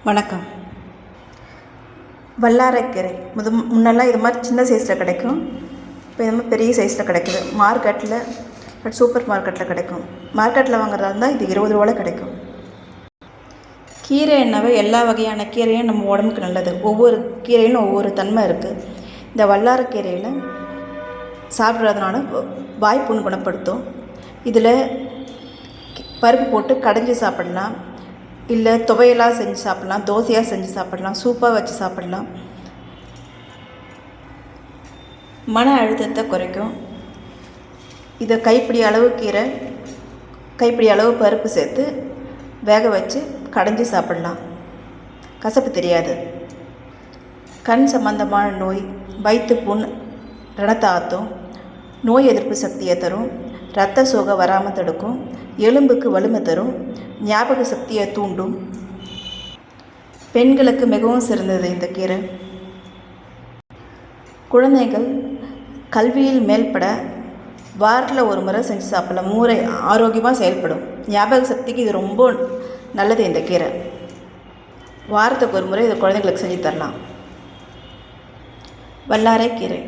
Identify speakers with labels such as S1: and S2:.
S1: வணக்கம். வல்லாரைக்கீரை முன்னெல்லாம் இது மாதிரி சின்ன சைஸில் கிடைக்கும். இப்போ இது மாதிரி பெரிய சைஸில் கிடைக்குது. மார்க்கெட்டில் சூப்பர் மார்க்கெட்டில் கிடைக்கும். மார்க்கெட்டில் வாங்குறதா இருந்தால் இது 20 ரூபாயில் கிடைக்கும். கீரை என்னவே எல்லா வகையான கீரையும் நம்ம உடம்புக்கு நல்லது. ஒவ்வொரு கீரையிலும் ஒவ்வொரு தன்மை இருக்குது. இந்த வல்லாரைக்கீரையில் சாப்பிட்றதுனால வாய்ப்புண்ணு குணப்படுத்தும். இதில் பருப்பு போட்டு கடைஞ்சி சாப்பிடலாம், இல்லை துவையலாக செஞ்சு சாப்பிட்லாம், தோசையாக செஞ்சு சாப்பிட்லாம், சூப்பாக வச்சு சாப்பிட்லாம். மன அழுத்தத்தை குறைக்கும். இதை கைப்பிடி அளவு கீரை, கைப்பிடி அளவு பருப்பு சேர்த்து வேக வச்சு கடைஞ்சி சாப்பிட்லாம். கசப்பு தெரியாது. கண் சம்பந்தமான நோய், வயிற்று புண் ரணத்தை ஆற்றும், நோய் எதிர்ப்பு சக்தியை தரும், இரத்த சோகை வராமல் தடுக்கும், எலும்புக்கு வலிமை தரும், ஞாபக சக்தியை தூண்டும். பெண்களுக்கு மிகவும் சிறந்தது இந்த கீரை. குழந்தைகள் கல்வியில் மேல்பட வாரத்தில் ஒரு முறை செஞ்சு சாப்பிடலாம். மூளை ஆரோக்கியமாக செயல்படும். ஞாபக சக்திக்கு இது ரொம்ப நல்லது. இந்த கீரை வாரத்துக்கு ஒரு முறை இதை குழந்தைங்களுக்கு செஞ்சு தரலாம். வல்லாரைக்கீரை.